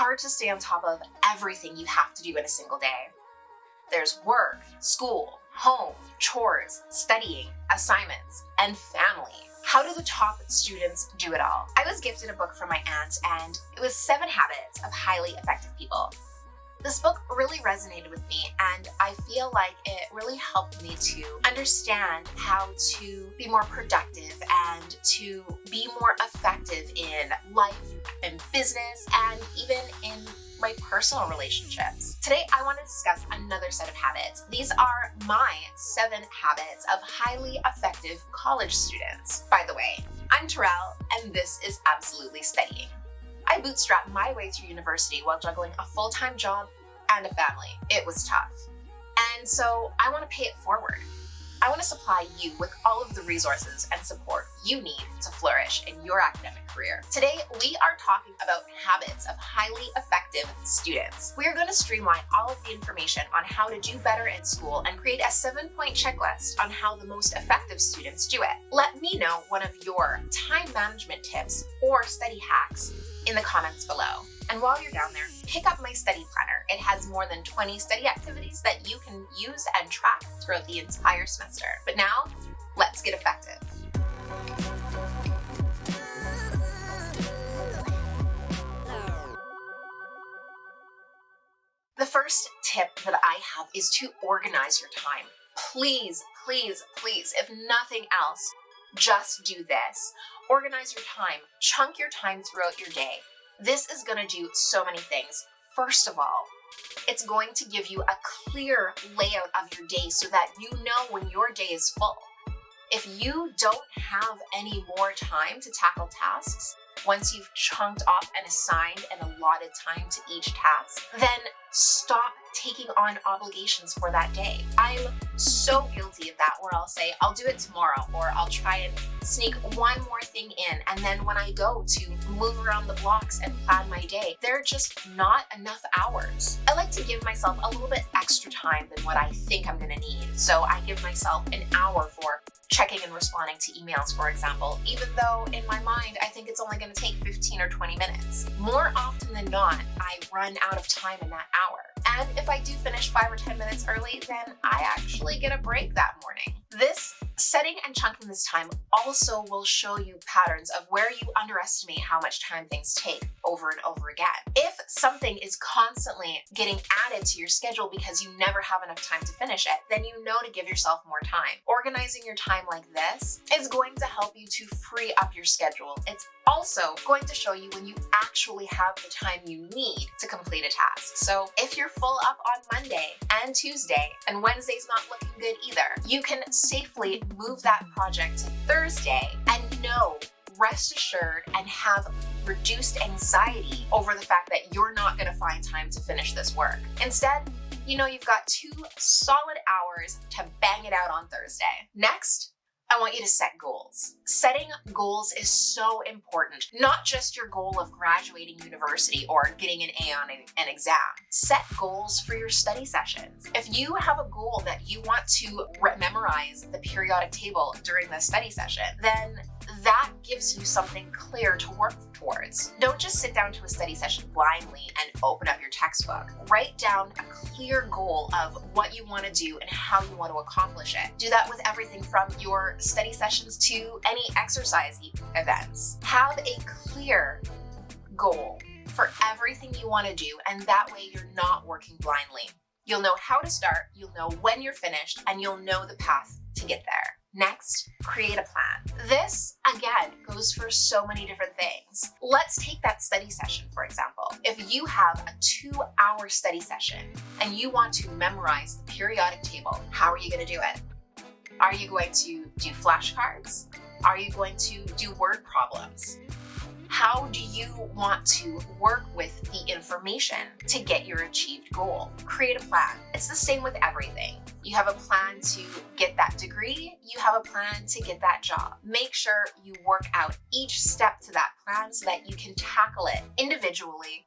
hard to stay on top of everything you have to do in a single day. There's work, school, home, chores, studying, assignments, and family. How do the top students do it all? I was gifted a book from my aunt, and it was 7 Habits of Highly Effective People. This book really resonated with me, and I feel like it really helped me to understand how to be more productive and to be more effective in life and business and even in my personal relationships. Today, I want to discuss another set of habits. These are my 7 habits of highly effective college students. By the way, I'm Terrell, and this is Absolutely Studying. I bootstrapped my way through university while juggling a full-time job and a family. It was tough. And so I want to pay it forward. I want to supply you with all of the resources and support you need to flourish in your academic career. Today, we are talking about habits of highly effective students. We are going to streamline all of the information on how to do better in school and create a 7-point checklist on how the most effective students do it. Let me know one of your time management tips or study hacks in the comments below. And while you're down there, pick up my study planner. It has more than 20 study activities that you can use and track throughout the entire semester. But now, let's get effective. The first tip that I have is to organize your time. Please, please, please, if nothing else, just do this. Organize your time. Chunk your time throughout your day. This is going to do so many things. First of all, it's going to give you a clear layout of your day so that you know when your day is full. If you don't have any more time to tackle tasks, once you've chunked off and assigned an allotted time to each task, then stop taking on obligations for that day. I'm so guilty of that, where I'll say, I'll do it tomorrow, or I'll try and sneak one more thing in. And then when I go to move around the blocks and plan my day, there are just not enough hours. I like to give myself a little bit extra time than what I think I'm gonna need. So I give myself an hour for checking and responding to emails, for example, even though in my mind, I think it's only gonna take 15 or 20 minutes. More often than not, I run out of time in that hour. And if I do finish 5 or 10 minutes early, then I actually get a break that morning. This setting and chunking this time also will show you patterns of where you underestimate how much time things take over and over again. If something is constantly getting added to your schedule because you never have enough time to finish it, then you know to give yourself more time. Organizing your time like this is going to help you to free up your schedule. It's also going to show you when you actually have the time you need to complete a task. So if you're full up on Monday and Tuesday, and Wednesday's not looking good either, you can safely move that project to Thursday and rest assured and have reduced anxiety over the fact that you're not going to find time to finish this work. Instead, you've got 2 solid hours to bang it out on Thursday. Next, I want you to set goals. Setting goals is so important. Not just your goal of graduating university or getting an A on an exam. Set goals for your study sessions. If you have a goal that you want to memorize the periodic table during the study session, then that gives you something clear to work towards. Don't just sit down to a study session blindly and open up your textbook. Write down a clear goal of what you want to do and how you want to accomplish it. Do that with everything from your study sessions to any exercise events. Have a clear goal for everything you want to do, and that way you're not working blindly. You'll know how to start, you'll know when you're finished, and you'll know the path to get there. Next, create a plan. This, again, goes for so many different things. Let's take that study session, for example. If you have a 2-hour study session and you want to memorize the periodic table, how are you going to do it? Are you going to do flashcards? Are you going to do word problems? How do you want to work with the information to get your achieved goal? Create a plan. It's the same with everything. You have a plan to get that degree, you have a plan to get that job. Make sure you work out each step to that plan so that you can tackle it individually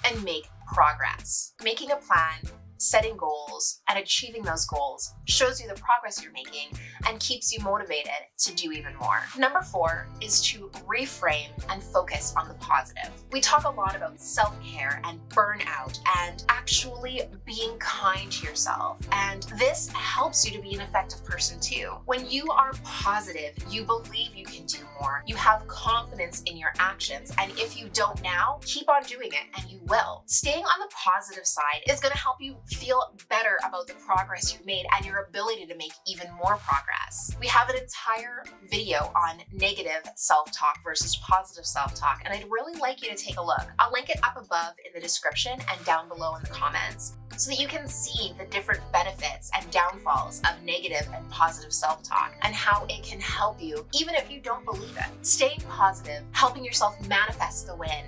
and make progress. Making a plan setting goals and achieving those goals shows you the progress you're making and keeps you motivated to do even more. Number 4 is to reframe and focus on the positive. We talk a lot about self-care and burnout and actually being kind to yourself. And this helps you to be an effective person too. When you are positive, you believe you can do more. You have confidence in your actions. And if you don't now, keep on doing it and you will. Staying on the positive side is going to help you feel better about the progress you've made and your ability to make even more progress. We have an entire video on negative self-talk versus positive self-talk, and I'd really like you to take a look. I'll link it up above in the description and down below in the comments so that you can see the different benefits and downfalls of negative and positive self-talk and how it can help you even if you don't believe it. Staying positive, helping yourself manifest the win,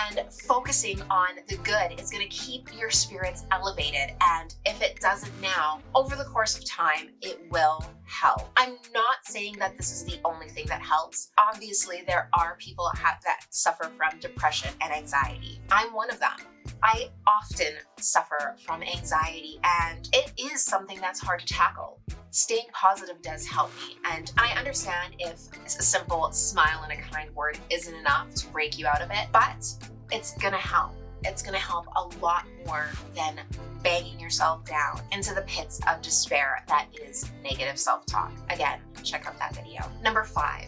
and focusing on the good is going to keep your spirits elevated. And if it doesn't now, over the course of time, it will help. I'm not saying that this is the only thing that helps. Obviously, there are people that suffer from depression and anxiety. I'm one of them. I often suffer from anxiety, and it is something that's hard to tackle. Staying positive does help me, and I understand if a simple smile and a kind word isn't enough to break you out of it, but it's gonna help. It's gonna help a lot more than banging yourself down into the pits of despair that is negative self-talk. Again, check out that video. Number 5,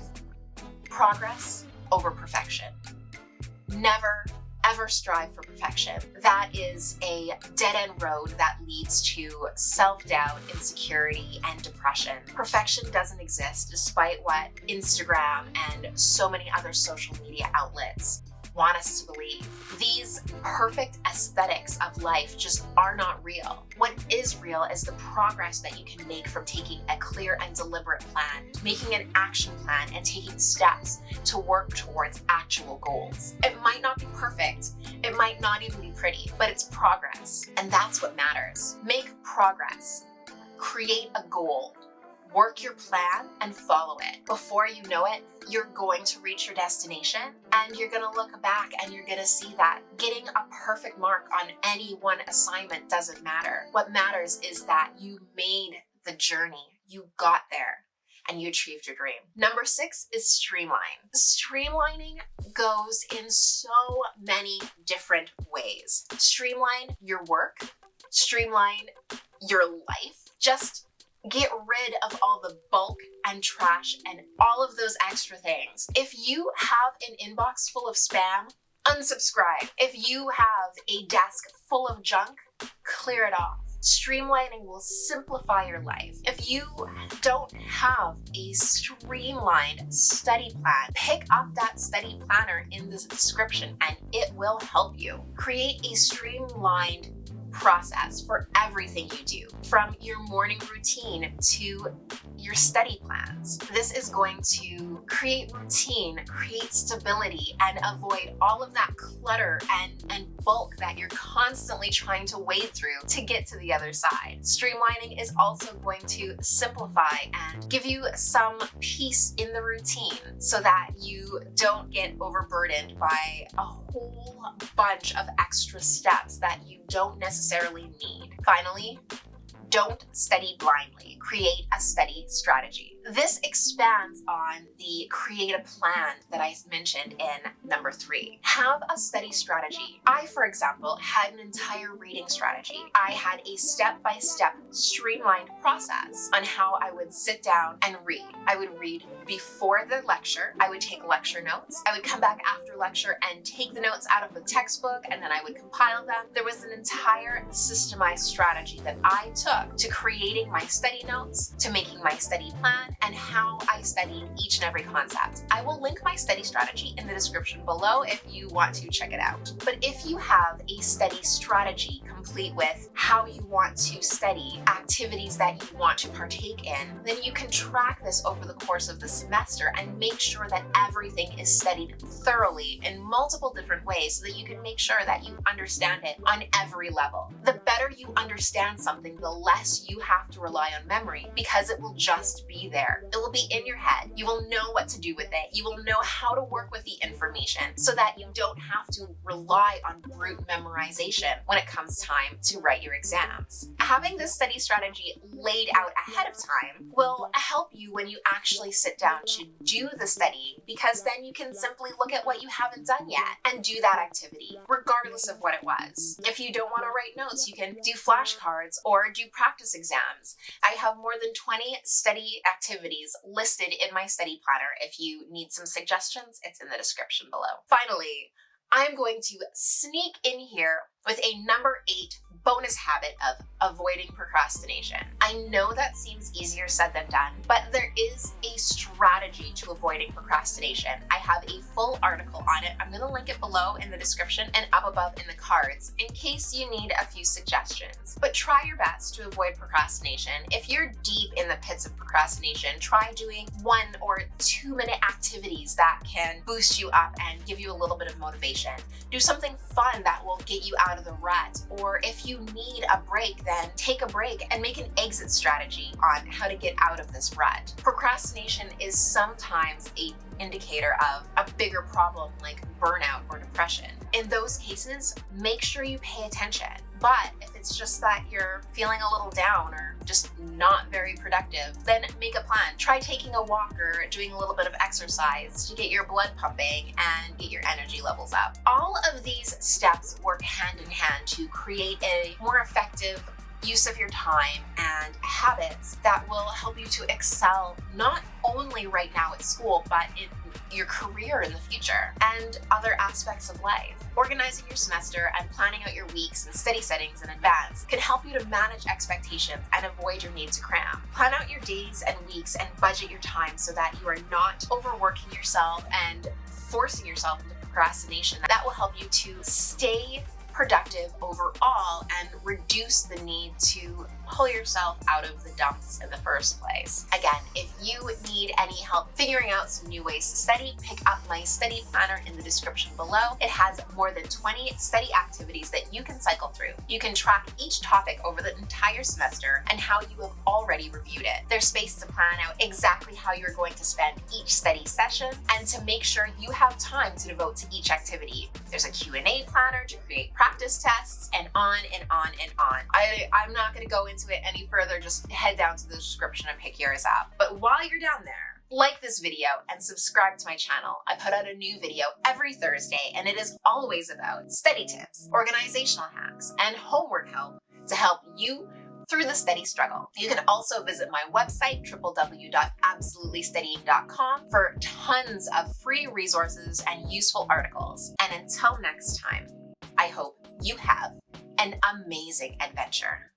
progress over perfection. Never ever strive for perfection. That is a dead-end road that leads to self-doubt, insecurity, and depression. Perfection doesn't exist despite what Instagram and so many other social media outlets want us to believe. These perfect aesthetics of life just are not real. What is real is the progress that you can make from taking a clear and deliberate plan, making an action plan, and taking steps to work towards actual goals. It might not be perfect, it might not even be pretty, but it's progress, and that's what matters. Make progress. Create a goal. Work your plan and follow it. Before you know it, you're going to reach your destination and you're going to look back and you're going to see that getting a perfect mark on any one assignment doesn't matter. What matters is that you made the journey. You got there and you achieved your dream. Number 6 is streamline. Streamlining goes in so many different ways. Streamline your work, streamline your life. Just get rid of all the bulk and trash and all of those extra things. If you have an inbox full of spam, unsubscribe. If you have a desk full of junk, clear it off. Streamlining will simplify your life. If you don't have a streamlined study plan, pick up that study planner in the description and it will help you. Create a streamlined process for everything you do, from your morning routine to your study plans. This is going to create routine, create stability, and avoid all of that clutter and bulk that you're constantly trying to wade through to get to the other side. Streamlining is also going to simplify and give you some peace in the routine so that you don't get overburdened by a whole bunch of extra steps that you don't necessarily need. Finally, don't study blindly. Create a study strategy. This expands on the create a plan that I mentioned in number 3. Have a study strategy. I, for example, had an entire reading strategy. I had a step-by-step streamlined process on how I would sit down and read. I would read before the lecture. I would take lecture notes. I would come back after lecture and take the notes out of the textbook, and then I would compile them. There was an entire systemized strategy that I took to creating my study notes, to making my study plan, and how I studied each and every concept. I will link my study strategy in the description below if you want to check it out. But if you have a study strategy complete with how you want to study the activities that you want to partake in, then you can track this over the course of the semester and make sure that everything is studied thoroughly in multiple different ways so that you can make sure that you understand it on every level. The better you understand something, the less you have to rely on memory, because it will just be there. It will be in your head. You will know what to do with it. You will know how to work with the information so that you don't have to rely on brute memorization when it comes time to write your exams. Having this study strategy laid out ahead of time will help you when you actually sit down to do the study, because then you can simply look at what you haven't done yet and do that activity, regardless of what it was. If you don't want to write notes, you can do flashcards or do practice exams. I have more than 20 study activities listed in my study planner. If you need some suggestions, it's in the description below. Finally, I'm going to sneak in here with a number 8 bonus habit of avoiding procrastination. I know that seems easier said than done, but there is a strategy to avoiding procrastination. I have a full article on it. I'm going to link it below in the description and up above in the cards in case you need a few suggestions. But try your best to avoid procrastination. If you're deep in the pits of procrastination, try doing 1 or 2 minute activities that can boost you up and give you a little bit of motivation. Do something fun that will get you out of the rut, or if you need a break, then take a break and make an exit strategy on how to get out of this rut. Procrastination is sometimes an indicator of a bigger problem like burnout or depression. In those cases, make sure you pay attention. But if it's just that you're feeling a little down or just not very productive, then make a plan. Try taking a walk or doing a little bit of exercise to get your blood pumping and get your energy levels up. All of these steps work hand in hand to create a more effective use of your time and habits that will help you to excel not only right now at school, but in your career in the future and other aspects of life. Organizing your semester and planning out your weeks and study settings in advance can help you to manage expectations and avoid your need to cram. Plan out your days and weeks and budget your time so that you are not overworking yourself and forcing yourself into procrastination. That will help you to stay productive overall and reduce the need to pull yourself out of the dumps in the first place. Again, if you need any help figuring out some new ways to study, pick up my study planner in the description below. It has more than 20 study activities that you can cycle through. You can track each topic over the entire semester and how you have already reviewed it. There's space to plan out exactly how you're going to spend each study session and to make sure you have time to devote to each activity. There's a Q&A planner to create practice tests, and on and on and on. I'm not going to go into it any further. Just head down to the description and pick yours up. But while you're down there, like this video and subscribe to my channel. I put out a new video every Thursday, and it is always about study tips, organizational hacks, and homework help to help you through the study struggle. You can also visit my website, www.absolutelystudying.com, for tons of free resources and useful articles. And until next time, I hope you have an amazing adventure.